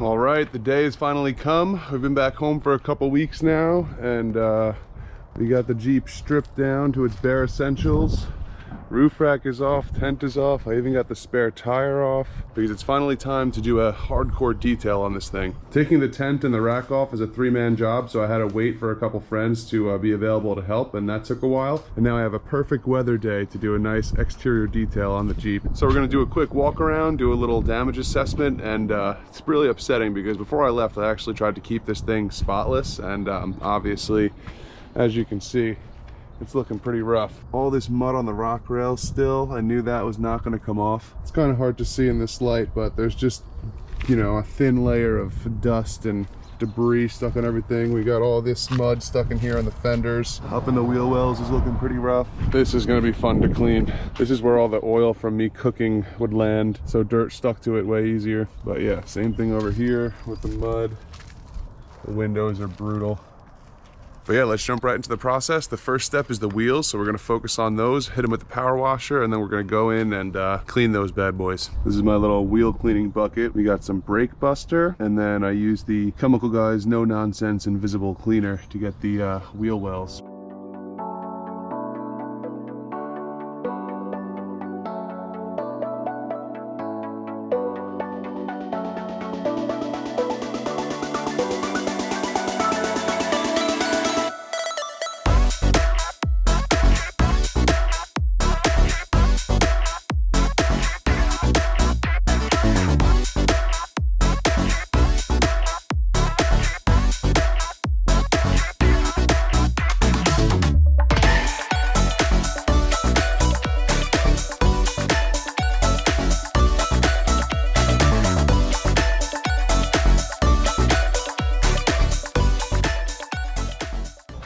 All right, the day has finally come. We've been back home for a couple weeks now, and we got the Jeep stripped down to its bare essentials. Roof rack is off, tent is off. I even got the spare tire off because it's finally time to do a hardcore detail on this thing. Taking the tent and the rack off is a three-man job, so I had to wait for a couple friends to be available to help, and that took a while. And now I have a perfect weather day to do a nice exterior detail on the Jeep. So we're gonna do a quick walk around, do a little damage assessment, and it's really upsetting because before I left, I actually tried to keep this thing spotless, and obviously, as you can see, it's looking pretty rough. All this mud on the rock rails still. I knew that was not going to come off. It's kind of hard to see in this light, but there's just, you know, a thin layer of dust and debris stuck on everything. We got all this mud stuck in here on the fenders. Up in the wheel wells is looking pretty rough. This is going to be fun to clean. This is where all the oil from me cooking would land, so dirt stuck to it way easier. But yeah, same thing over here with the mud. The windows are brutal. But yeah, let's jump right into the process. The first step is the wheels, so we're gonna focus on those, hit them with the power washer, and then we're gonna go in and clean those bad boys. This is my little wheel cleaning bucket. We got some brake buster, and then I use the Chemical Guys No Nonsense Invisible Cleaner to get the wheel wells.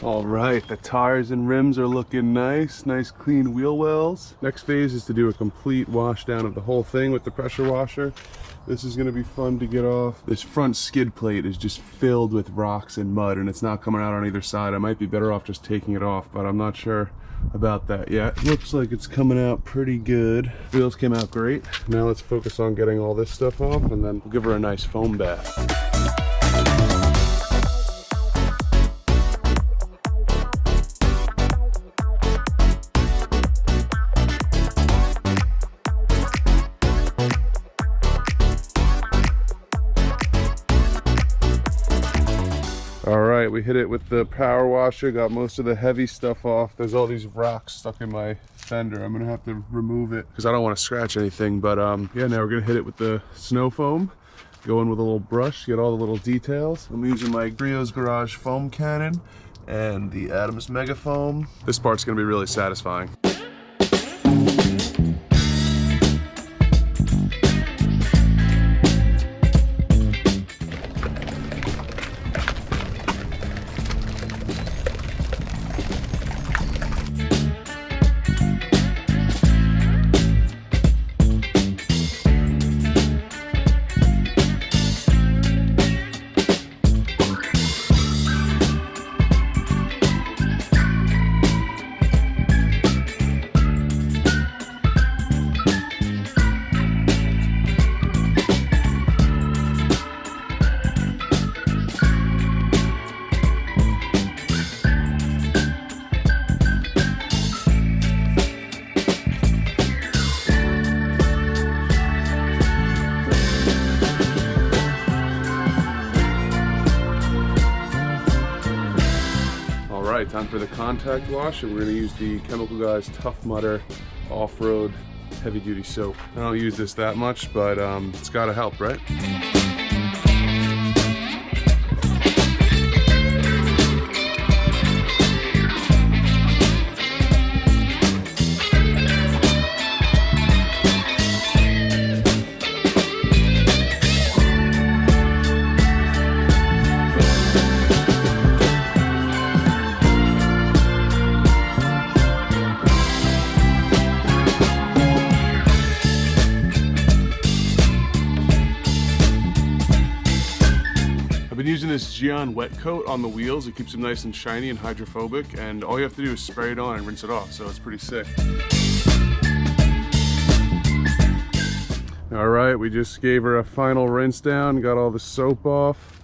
All right, the tires and rims are looking nice clean wheel wells. Next phase is to do a complete wash down of the whole thing with the pressure washer. This is gonna be fun to get off. This front skid plate is just filled with rocks and mud, and it's not coming out on either side. I might be better off just taking it off, but I'm not sure about that yet. Looks like it's coming out pretty good. Wheels came out great. Now let's focus on getting all this stuff off, and then we'll give her a nice foam bath. All right, we hit it with the power washer, got most of the heavy stuff off. There's all these rocks stuck in my fender. I'm gonna have to remove it because I don't want to scratch anything, but yeah, now we're gonna hit it with the snow foam. Go in with a little brush, get all the little details. I'm using my Grio's Garage foam cannon and the Adams Mega Foam. This part's gonna be really satisfying. Alright, time for the contact wash, and we're going to use the Chemical Guys Tough Mudder Off-Road Heavy Duty Soap. I don't use this that much, but it's got to help, right? I've been using this Gion wet coat on the wheels. It keeps them nice and shiny and hydrophobic, and all you have to do is spray it on and rinse it off, so it's pretty sick. All right, we just gave her a final rinse down, got all the soap off.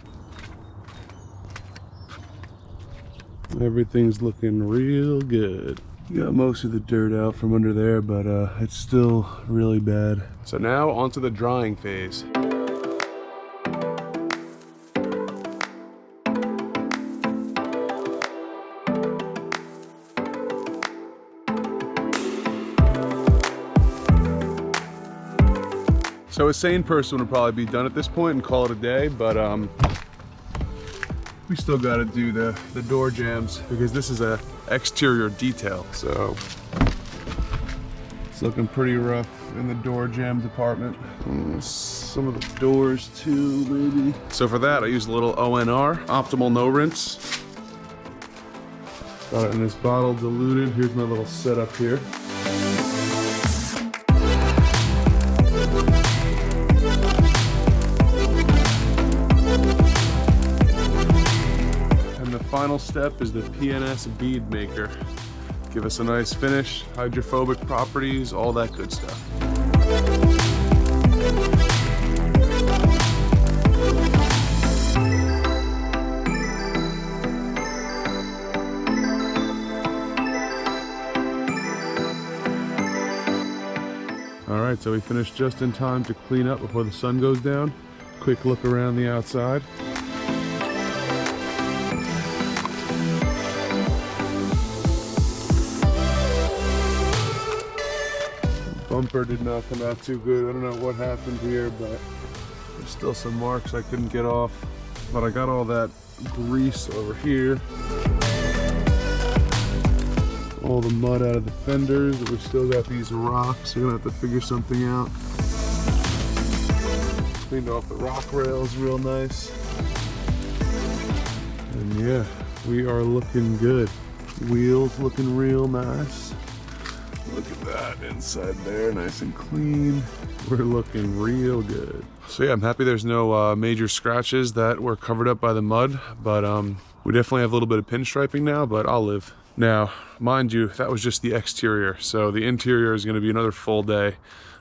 Everything's looking real good. Got most of the dirt out from under there, but it's still really bad. So now onto the drying phase. So a sane person would probably be done at this point and call it a day, but we still got to do the door jambs because this is a exterior detail. So it's looking pretty rough in the door jamb department. Some of the doors too, maybe. So for that, I used a little ONR, optimal no rinse. Got it in this bottle diluted. Here's my little setup here. Final step is the PNS bead maker. Give us a nice finish, hydrophobic properties, all that good stuff. All right, so we finished just in time to clean up before the sun goes down. Quick look around the outside. Bumper did not come out too good. I don't know what happened here, but there's still some marks I couldn't get off. But I got all that grease over here. All the mud out of the fenders, but we've still got these rocks. We're gonna have to figure something out. Cleaned off the rock rails real nice. And yeah, we are looking good. Wheels looking real nice. Look at that inside there, nice and clean. We're looking real good. So yeah, I'm happy there's no major scratches that were covered up by the mud, but we definitely have a little bit of pinstriping now, but I'll live. Now, mind you, that was just the exterior, so the interior is gonna be another full day.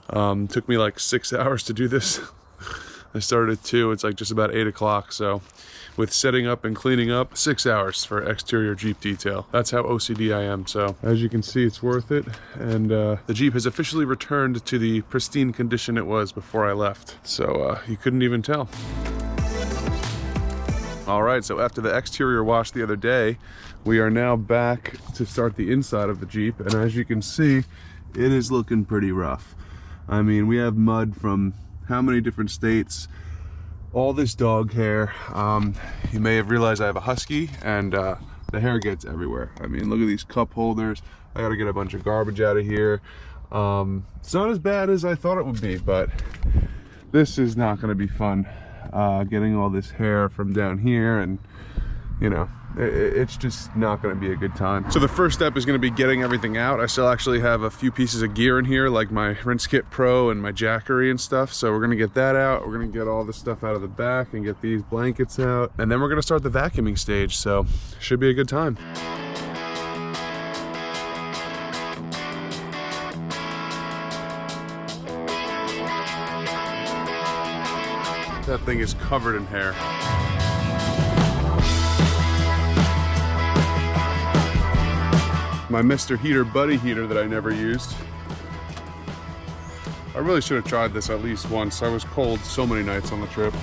Took me like 6 hours to do this. I started at 2, it's like just about 8 o'clock, so with setting up and cleaning up, 6 hours for exterior Jeep detail. That's how OCD I am, so as you can see, it's worth it. And the Jeep has officially returned to the pristine condition it was before I left. So you couldn't even tell. All right, so after the exterior wash the other day, we are now back to start the inside of the Jeep. And as you can see, it is looking pretty rough. I mean, we have mud from how many different states? All this dog hair. You may have realized I have a husky, and the hair gets everywhere. I mean, look at these cup holders. I gotta get a bunch of garbage out of here. It's not as bad as I thought it would be, but this is not gonna be fun. Getting all this hair from down here, and you know, it's just not going to be a good time. So the first step is going to be getting everything out. I still actually have a few pieces of gear in here, like my Rinse Kit Pro and my Jackery and stuff. So we're going to get that out. We're going to get all the stuff out of the back and get these blankets out. And then we're going to start the vacuuming stage. So should be a good time. That thing is covered in hair. My Mr. Heater Buddy Heater that I never used. I really should have tried this at least once. I was cold so many nights on the trip.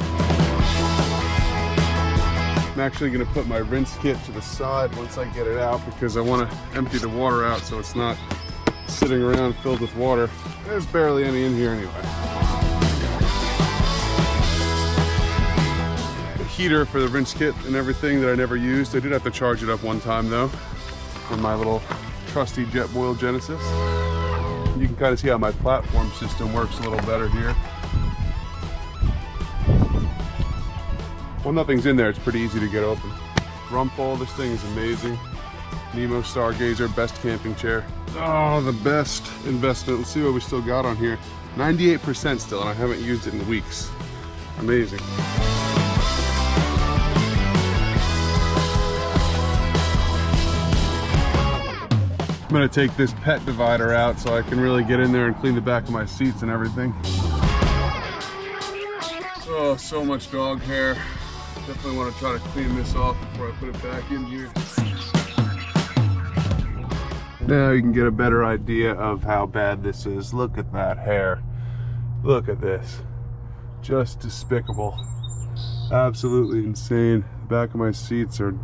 I'm actually gonna put my rinse kit to the side once I get it out because I wanna empty the water out so it's not sitting around filled with water. There's barely any in here anyway. The heater for the rinse kit and everything that I never used. I did have to charge it up one time though. On my little trusty Jetboil Genesis. You can kind of see how my platform system works a little better here. Well, nothing's in there, it's pretty easy to get open. Rumpole, this thing is amazing. Nemo Stargazer, best camping chair. Oh, the best investment. Let's see what we still got on here. 98% still, and I haven't used it in weeks. Amazing. I'm gonna take this pet divider out so I can really get in there and clean the back of my seats and everything. Oh, so much dog hair. Definitely want to try to clean this off before I put it back in here. Now you can get a better idea of how bad this is. Look at that hair. Look at this. Just despicable. Absolutely insane. The back of my seats are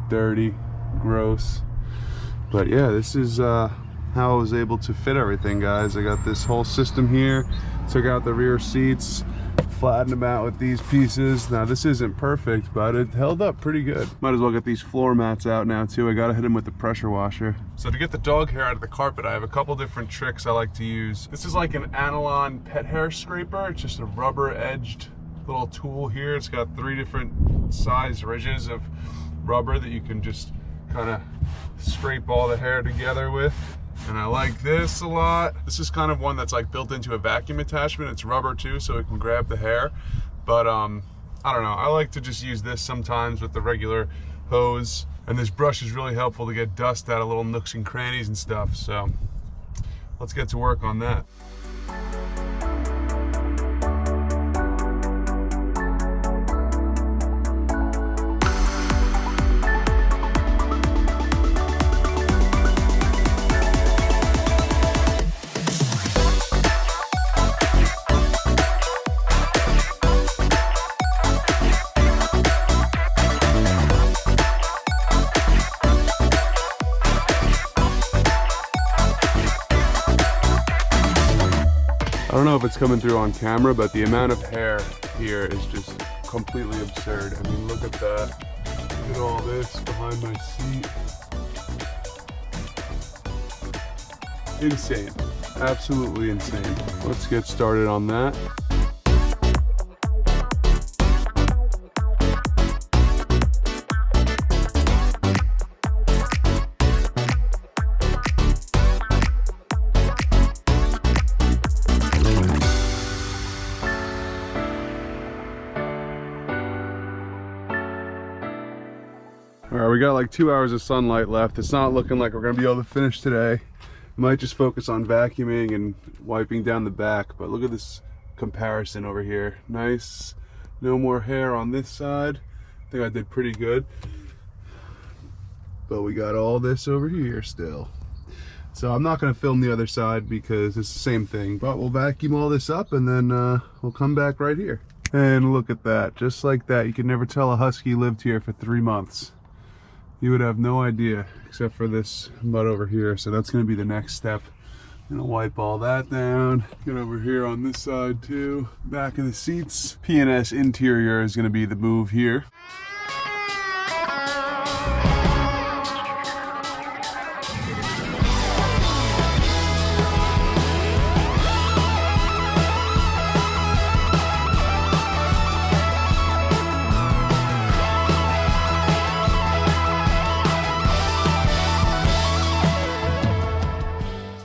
dirty, gross. But yeah, this is how I was able to fit everything, guys. I got this whole system here. Took out the rear seats, flattened them out with these pieces. Now this isn't perfect, but it held up pretty good. Might as well get these floor mats out now too. I gotta hit them with the pressure washer. So to get the dog hair out of the carpet, I have a couple different tricks I like to use. This is like an Analon pet hair scraper. It's just a rubber edged little tool here. It's got 3 different size ridges of rubber that you can just kind of scrape all the hair together with. And I like this a lot. This is kind of one that's like built into a vacuum attachment. It's rubber too, so it can grab the hair. But I don't know, I like to just use this sometimes with the regular hose. And this brush is really helpful to get dust out of little nooks and crannies and stuff. So let's get to work on that. I don't know if it's coming through on camera, but the amount of hair here is just completely absurd. I mean, look at that. Look at all this behind my seat. Insane. Absolutely insane. Let's get started on that. All right, we got like 2 hours of sunlight left. It's not looking like we're gonna be able to finish today. Might just focus on vacuuming and wiping down the back, but look at this comparison over here. Nice, no more hair on this side. I think I did pretty good. But we got all this over here still. So I'm not gonna film the other side because it's the same thing, but we'll vacuum all this up and then we'll come back right here. And look at that, just like that. You could never tell a husky lived here for 3 months. You would have no idea, except for this mud over here. So that's gonna be the next step. I'm gonna wipe all that down. Get over here on this side too. Back of the seats. P&S interior is gonna be the move here.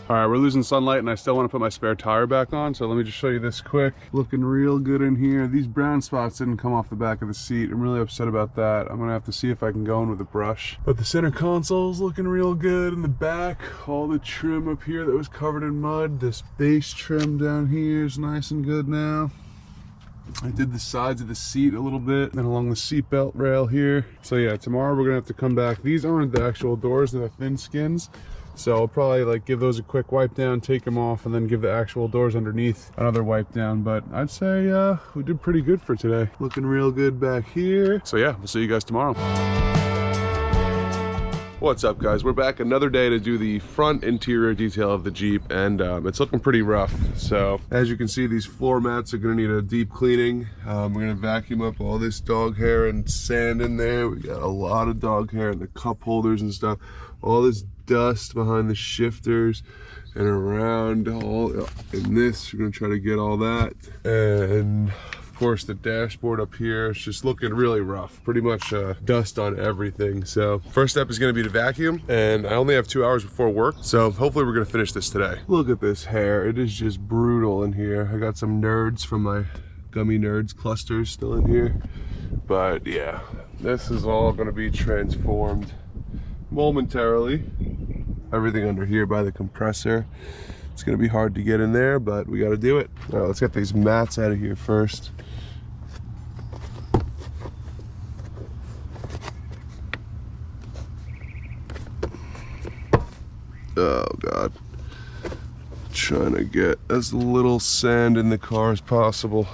All right, we're losing sunlight and I still want to put my spare tire back on, so let me just show you this quick. Looking real good in here. These brown spots didn't come off the back of the seat. I'm really upset about that. I'm gonna have to see if I can go in with a brush. But the center console's looking real good in the back. All the trim up here that was covered in mud. This base trim down here is nice and good now. I did the sides of the seat a little bit and along the seat belt rail here. So yeah, tomorrow we're gonna have to come back. These aren't the actual doors, they're the thin skins. So I'll probably like give those a quick wipe down, take them off, and then give the actual doors underneath another wipe down. But I'd say we did pretty good for today. Looking real good back here. So yeah, we'll see you guys tomorrow. What's up, guys? We're back another day to do the front interior detail of the Jeep, and it's looking pretty rough. So as you can see, these floor mats are gonna need a deep cleaning. We're gonna vacuum up all this dog hair and sand in there. We got a lot of dog hair in the cup holders and stuff. All this dust behind the shifters and around all in this. We're gonna try to get all that. And of course the dashboard up here is just looking really rough. Pretty much dust on everything. So first step is gonna be to vacuum, and I only have 2 hours before work, so hopefully we're gonna finish this today. Look at this hair. It is just brutal in here. I got some nerds from my Gummy Nerds clusters still in here. But yeah, this is all gonna be transformed momentarily. Everything under here by the compressor. It's gonna be hard to get in there, but we gotta do it. All right, let's get these mats out of here first. Oh God. Trying to get as little sand in the car as possible.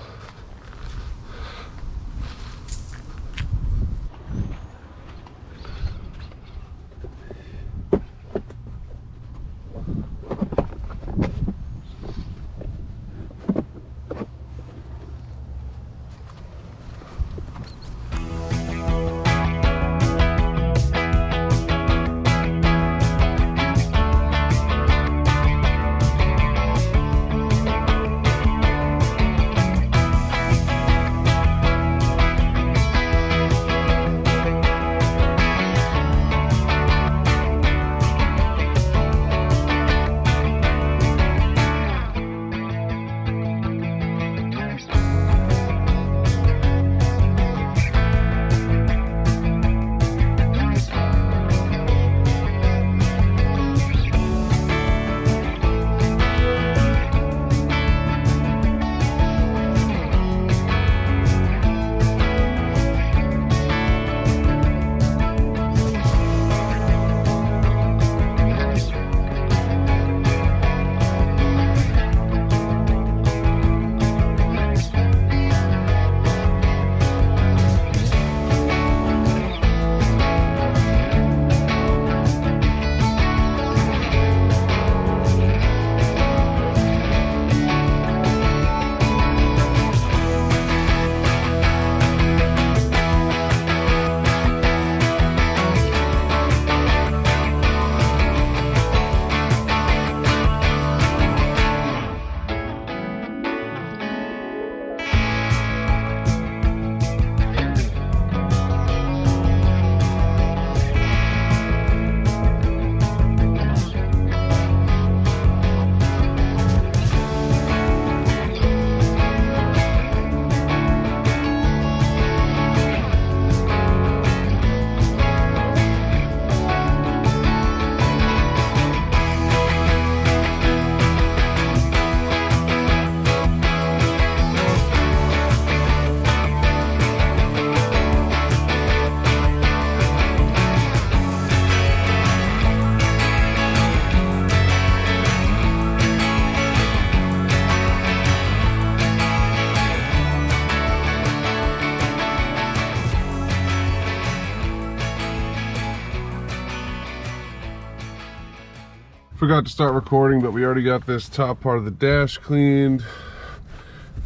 Forgot to start recording, but we already got this top part of the dash cleaned.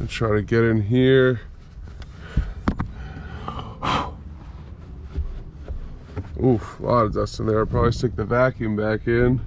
And try to get in here. Oof, a lot of dust in there. I'll probably stick the vacuum back in.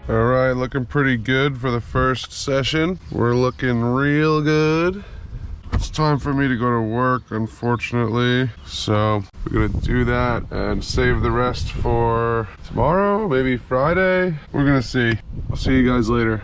All right, looking pretty good for the first session. We're looking real good. It's time for me to go to work, unfortunately. So we're gonna do that and save the rest for tomorrow, maybe Friday. We're gonna see. I'll see you guys later.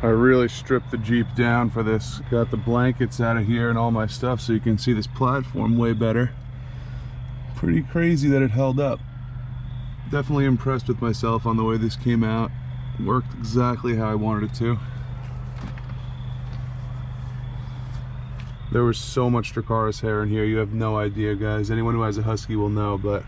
I really stripped the Jeep down for this. Got the blankets out of here and all my stuff so you can see this platform way better. Pretty crazy that it held up. Definitely impressed with myself on the way this came out. Worked exactly how I wanted it to. There was so much Dracarys hair in here, you have no idea, guys. Anyone who has a Husky will know, but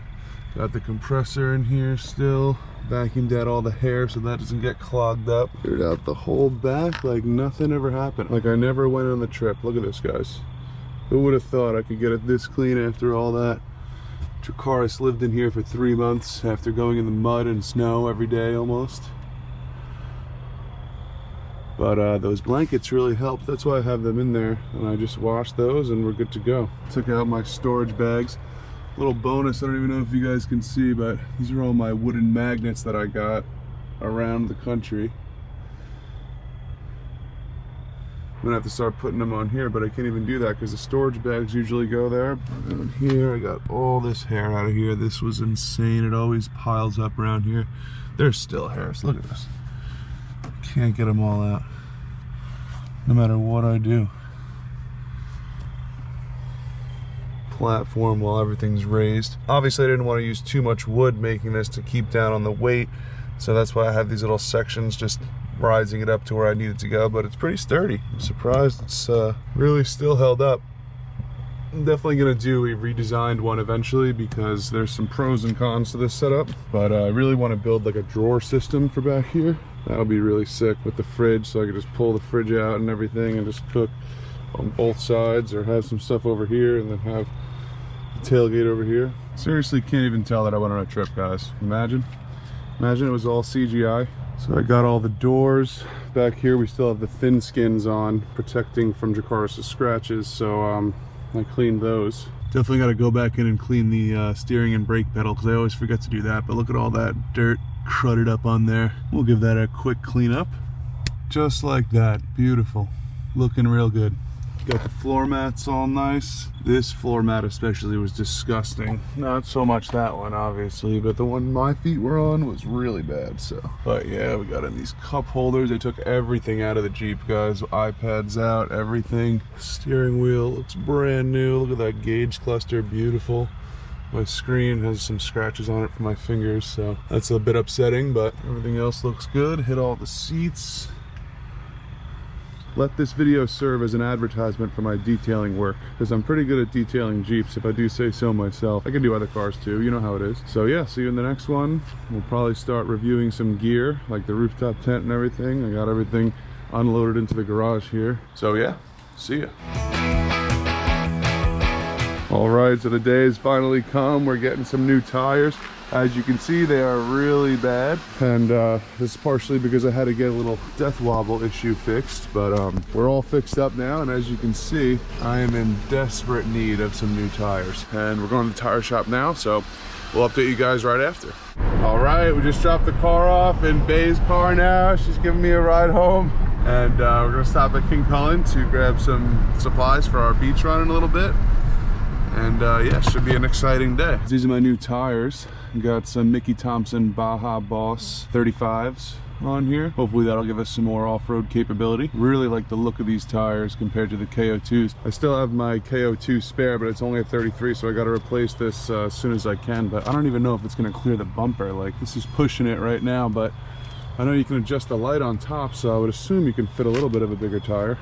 got the compressor in here still. Vacuumed out all the hair so that doesn't get clogged up. Cleared out the whole back like nothing ever happened. Like I never went on the trip. Look at this, guys. Who would have thought I could get it this clean after all that? Dracarys lived in here for 3 months after going in the mud and snow every day almost. But those blankets really helped. That's why I have them in there. And I just washed those and we're good to go. Took out my storage bags. Little bonus, I don't even know if you guys can see, but these are all my wooden magnets that I got around the country. I'm gonna have to start putting them on here, but I can't even do that because the storage bags usually go there. And here I got all this hair out of here. This was insane. It always piles up around here. There's still hairs. Look at this. Can't get them all out no matter what I do. platform while everything's raised. Obviously I didn't want to use too much wood making this to keep down on the weight, so that's why I have these little sections just rising it up to where I need it to go, but it's pretty sturdy. I'm surprised it's really still held up. I'm definitely gonna do a redesigned one eventually because there's some pros and cons to this setup, but I really want to build like a drawer system for back here. That'll be really sick with the fridge, so I could just pull the fridge out and everything and just cook on both sides, or have some stuff over here and then have the tailgate over here. Seriously, can't even tell that I went on a trip, guys. Imagine it was all CGI. So I got all the doors back here. We still have the thin skins on, protecting from Jacaris' scratches, so I cleaned those. Definitely got to go back in and clean the steering and brake pedal because I always forget to do that. But look at all that dirt crudded up on there. We'll give that a quick clean up. Just like that. Beautiful. Looking real good. Got the floor mats all nice. This floor mat especially was disgusting. Not so much that one, obviously, but the one my feet were on was really bad, so. But yeah, we got in these cup holders. I took everything out of the Jeep, guys. iPads out, everything. Steering wheel looks brand new. Look at that gauge cluster, beautiful. My screen has some scratches on it from my fingers, so that's a bit upsetting, but everything else looks good. Hit all the seats. Let this video serve as an advertisement for my detailing work, because I'm pretty good at detailing Jeeps, if I do say so myself. I can do other cars too, you know how it is. So yeah, see you in the next one. We'll probably start reviewing some gear, like the rooftop tent and everything. I got everything unloaded into the garage here. So yeah, see ya. All right, so the day has finally come. We're getting some new tires. As you can see, they are really bad, and this is partially because I had to get a little death wobble issue fixed, but we're all fixed up now, and as you can see, I am in desperate need of some new tires, and we're going to the tire shop now, so we'll update you guys right after. All right, we just dropped the car off in Bay's car now. She's giving me a ride home, and we're gonna stop at King Cullen to grab some supplies for our beach run in a little bit. And yeah, should be an exciting day. These are my new tires. Got some Mickey Thompson Baja Boss 35s on here. Hopefully that'll give us some more off-road capability. Really like the look of these tires compared to the KO2s. I still have my KO2 spare, but it's only a 33, so I gotta replace this as soon as I can. But I don't even know if it's gonna clear the bumper. Like, this is pushing it right now, but I know you can adjust the light on top, so I would assume you can fit a little bit of a bigger tire.